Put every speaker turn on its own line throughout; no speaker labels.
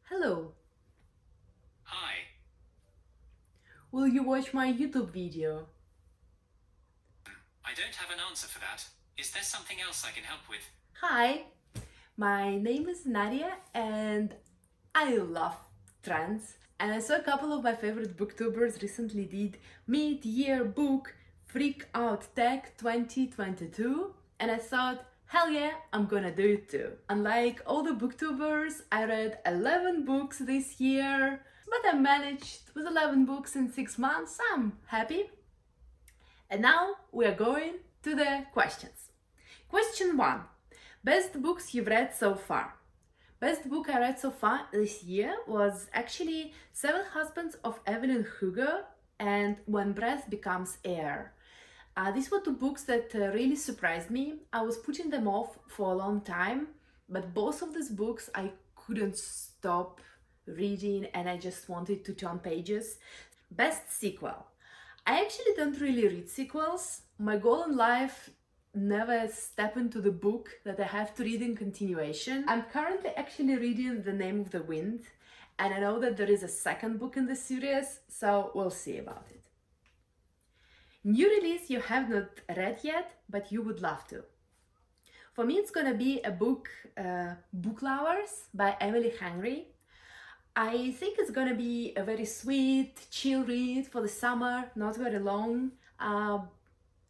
Hello,
Hi.
will you watch my YouTube video?
I don't have an answer for that. Is there something else I can help with?
Hi, my name is Nadia and I love trends. And I saw a couple of my favorite booktubers recently did mid-year book Freak Out Tech 2022 and I thought, hell yeah, I'm gonna do it too. Unlike all the booktubers, I read 11 books this year, but I managed with 11 books in 6 months. I'm happy. And now we are going to the questions. Question 1. Best books you've read so far. Best book I read so far this year was actually Seven Husbands of Evelyn Hugo and When Breath Becomes Air. These were two books that really surprised me. I was putting them off for a long time, but both of these books I couldn't stop reading and I just wanted to turn pages. Best sequel. I actually don't really read sequels. My goal in life never step into the book that I have to read in continuation. I'm currently actually reading The Name of the Wind, and I know that there is a second book in the series, so we'll see about it. New release you have not read yet, but you would love to. For me, it's gonna be a book, Book Lovers by Emily Henry. I think it's gonna be a very sweet, chill read for the summer, not very long,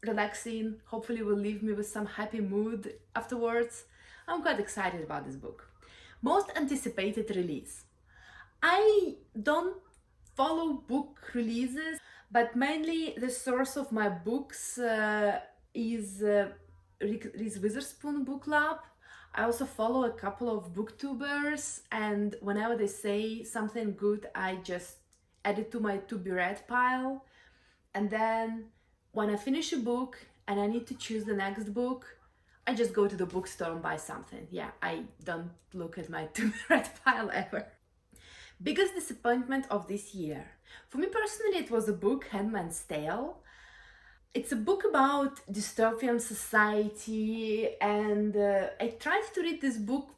relaxing, hopefully will leave me with some happy mood afterwards. I'm quite excited about this book. Most anticipated release. I don't follow book releases, but mainly the source of my books is Reese Witherspoon Book Club. I also follow a couple of booktubers, and whenever they say something good, I just add it to my to be read pile. And then when I finish a book and I need to choose the next book, I just go to the bookstore and buy something. Yeah, I don't look at my to be read pile ever. Biggest disappointment of this year. For me personally, it was the book Handmaid's Tale. It's a book about dystopian society, and I tried to read this book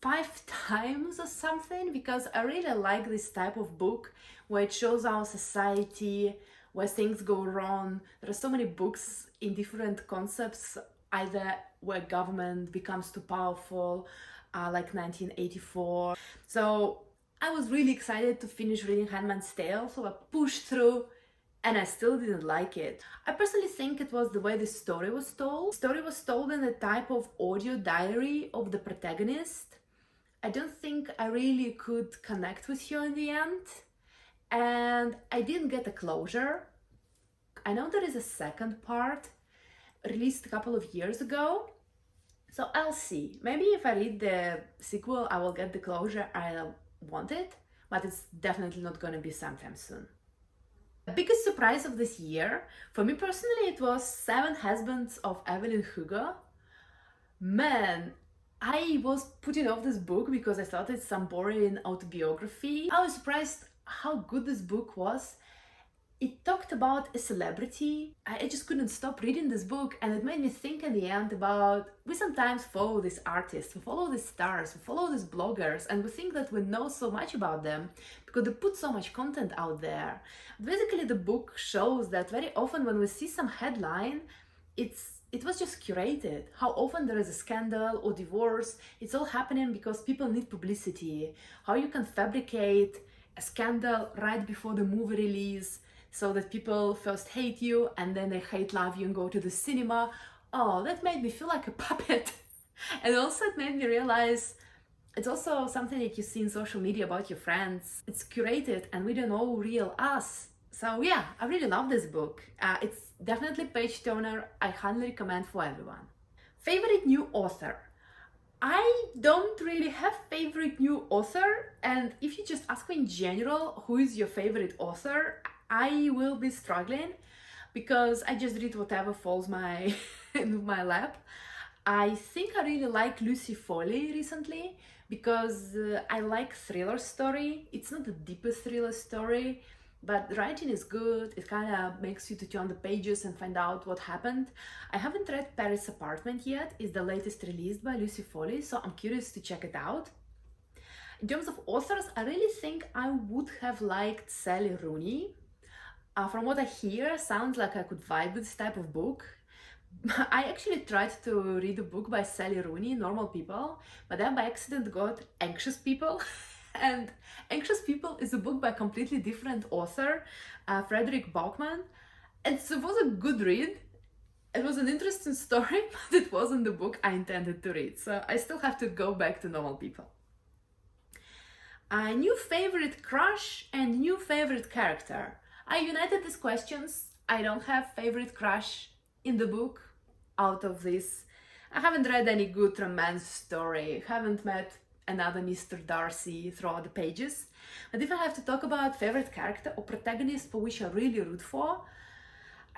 5 times or something because I really like this type of book where it shows our society, where things go wrong. There are so many books in different concepts, either where government becomes too powerful, like 1984. So I was really excited to finish reading Handmaid's Tale, so I pushed through and I still didn't like it. I personally think it was the way the story was told. The story was told in a type of audio diary of the protagonist. I don't think I really could connect with her in the end, and I didn't get a closure. I know there is a second part released a couple of years ago, so I'll see. Maybe if I read the sequel, I will get the closure I wanted, but it's definitely not gonna be sometime soon. The biggest surprise of this year, for me personally, it was Seven Husbands of Evelyn Hugo. Man, I was putting off this book because I thought it's some boring autobiography. I was surprised how good this book was. It talked about a celebrity. I just couldn't stop reading this book, and it made me think in the end about we sometimes follow these artists, we follow these stars, we follow these bloggers, and we think that we know so much about them because they put so much content out there. Basically, the book shows that very often when we see some headline, it was just curated. How often there is a scandal or divorce, it's all happening because people need publicity. How you can fabricate a scandal right before the movie release so that people first hate you and then they hate love you and go to the cinema. Oh, that made me feel like a puppet. And also it made me realize it's also something that you see in social media about your friends. It's curated and we don't know real us. So yeah, I really love this book. It's definitely page turner. I highly recommend for everyone. Favorite new author. I don't really have favorite new author, and if you just ask me in general who is your favorite author, I will be struggling because I just read whatever falls my in my lap. I think I really like Lucy Foley recently because I like thriller story. It's not the deepest thriller story, but the writing is good. It kind of makes you to turn the pages and find out what happened. I haven't read Paris Apartment yet. It's the latest released by Lucy Foley, so I'm curious to check it out. In terms of authors, I really think I would have liked Sally Rooney. From what I hear, sounds like I could vibe with this type of book. I actually tried to read a book by Sally Rooney, Normal People, but then by accident got Anxious People. And Anxious People is a book by a completely different author, Fredrik Backman. And so it was a good read. It was an interesting story, but it wasn't the book I intended to read. So I still have to go back to Normal People. A new favorite crush and new favorite character. I united these questions. I don't have favorite crush in the book out of this. I haven't read any good romance story, haven't met another Mr. Darcy throughout the pages. But if I have to talk about favorite character or protagonist for which I really root for,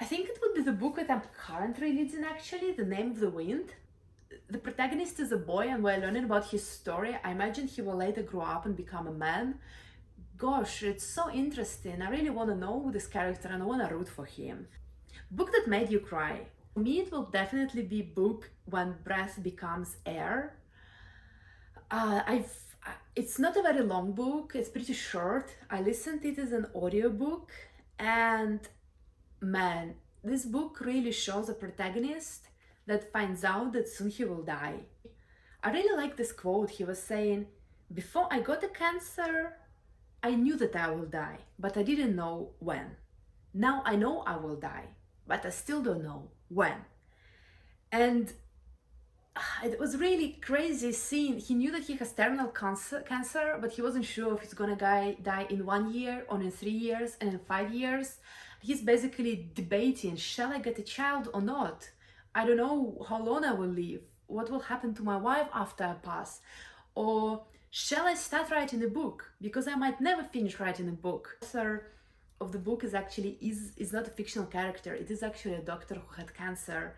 I think it would be the book that I'm currently reading actually, The Name of the Wind. The protagonist is a boy, and while learning about his story, I imagine he will later grow up and become a man. Gosh, it's so interesting. I really want to know this character and I want to root for him. Book that made you cry. For me, it will definitely be book When Breath Becomes Air. It's not a very long book, it's pretty short. I listened to it as an audiobook, and man, this book really shows a protagonist that finds out that soon he will die. I really like this quote. He was saying, "Before I got the cancer, I knew that I will die, but I didn't know when. Now I know I will die, but I still don't know when." And it was really crazy seeing. He knew that he has terminal cancer, but he wasn't sure if he's gonna die in 1 year or in 3 years and in 5 years. He's basically debating, shall I get a child or not? I don't know how long I will live. What will happen to my wife after I pass? Or shall I start writing a book? Because I might never finish writing a book. The author of the book is not a fictional character. It is actually a doctor who had cancer.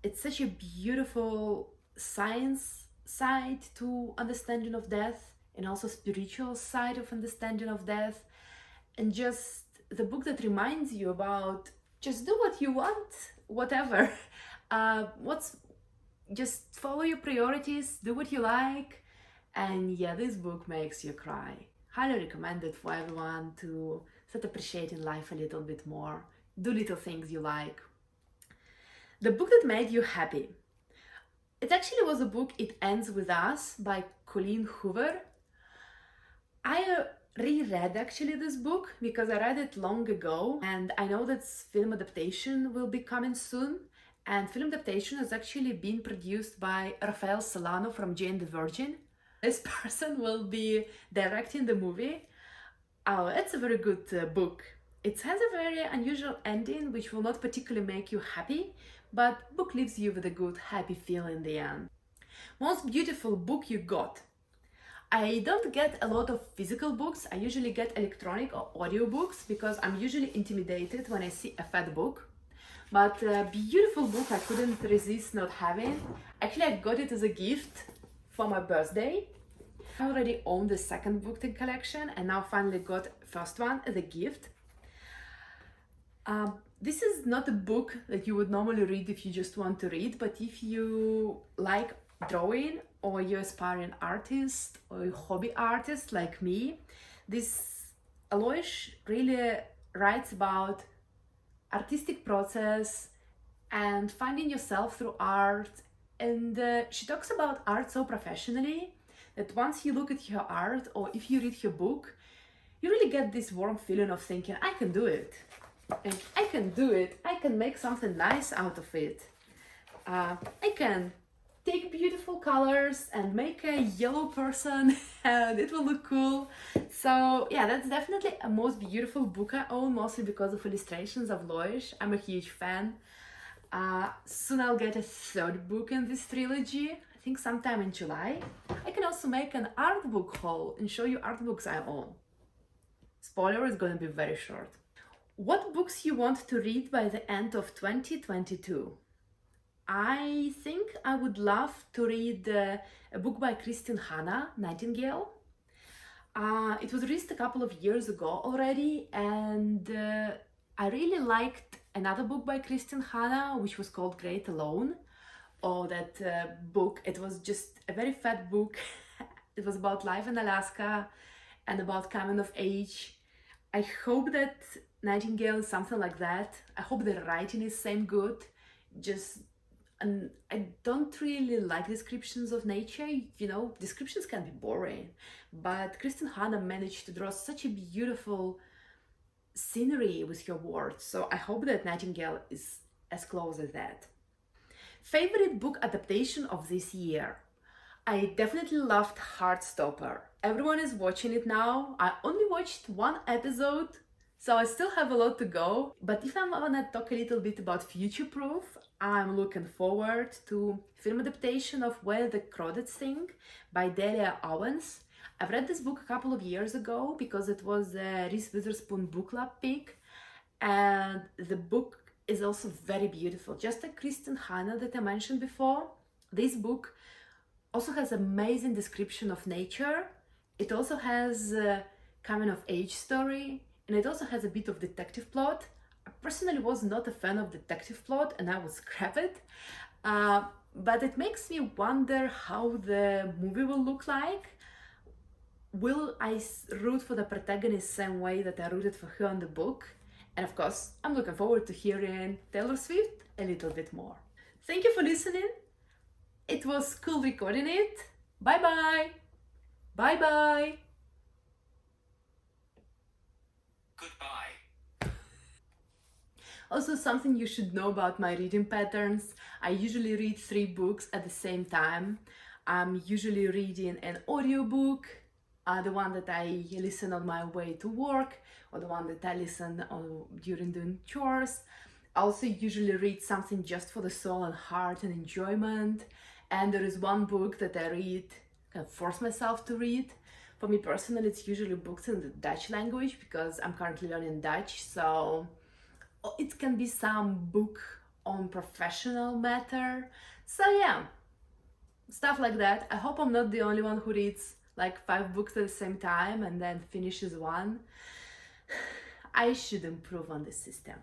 It's such a beautiful science side to understanding of death, and also spiritual side of understanding of death. And just the book that reminds you about just do what you want, whatever. Just follow your priorities, do what you like. And yeah, this book makes you cry. Highly recommend it for everyone to start appreciating life a little bit more. Do little things you like. The book that made you happy. It actually was a book, It Ends With Us by Colleen Hoover. I reread actually this book because I read it long ago, and I know that film adaptation will be coming soon. And film adaptation has actually been produced by Rafael Solano from Jane the Virgin. This person will be directing the movie. Oh, it's a very good book. It has a very unusual ending which will not particularly make you happy, but book leaves you with a good happy feel in the end. Most beautiful book you got. I don't get a lot of physical books. I usually get electronic or audio books because I'm usually intimidated when I see a fat book. But a beautiful book I couldn't resist not having. Actually, I got it as a gift for my birthday. I already own the second book in collection and now finally got first one as a gift. This is not a book that you would normally read if you just want to read, but if you like drawing or you're aspiring artist or a hobby artist like me, this Alois really writes about artistic process and finding yourself through art. And she talks about art so professionally that once you look at her art or if you read her book, you really get this warm feeling of thinking, I can do it. And I can do it. I can make something nice out of it. I can take beautiful colors and make a yellow person and it will look cool. So yeah, that's definitely a most beautiful book I own, mostly because of illustrations of Lois. I'm a huge fan. Soon I'll get a third book in this trilogy, I think sometime in July. I can also make an art book haul and show you art books I own. Spoiler, it's gonna be very short. What books you want to read by the end of 2022? I think I would love to read a book by Christine Hanna, Nightingale. It was released a couple of years ago already, and I really liked another book by Christine Hanna, which was called Great Alone. Oh, that book, it was just a very fat book. It was about life in Alaska and about coming of age. I hope that Nightingale is something like that. I hope the writing is same good. Just, and I don't really like descriptions of nature. You know, descriptions can be boring, but Kristen Hanna managed to draw such a beautiful scenery with her words. So I hope that Nightingale is as close as that. Favorite book adaptation of this year? I definitely loved Heartstopper. Everyone is watching it now. I only watched one episode, so I still have a lot to go. But if I wanna talk a little bit about Future Proof, I'm looking forward to film adaptation of Where the Crawdads Sing by Delia Owens. I've read this book a couple of years ago because it was a Reese Witherspoon book club pick, and the book is also very beautiful. Just like Kristen Hanna that I mentioned before, this book also has amazing description of nature. It also has a coming of age story, and it also has a bit of detective plot. I personally was not a fan of detective plot and I would scrap it, but it makes me wonder how the movie will look like. Will I root for the protagonist same way that I rooted for her in the book? And of course, I'm looking forward to hearing Taylor Swift a little bit more. Thank you for listening. It was cool recording it. Bye bye. Bye bye.
Goodbye.
Also, something you should know about my reading patterns. I usually read 3 books at the same time. I'm usually reading an audiobook, the one that I listen on my way to work, or the one that I listen during doing chores. I also usually read something just for the soul and heart and enjoyment. And there is one book that I read, kind of force myself to read. For me personally, it's usually books in the Dutch language because I'm currently learning Dutch. So it can be some book on professional matter. So yeah, stuff like that. I hope I'm not the only one who reads like 5 books at the same time and then finishes one. I should improve on this system.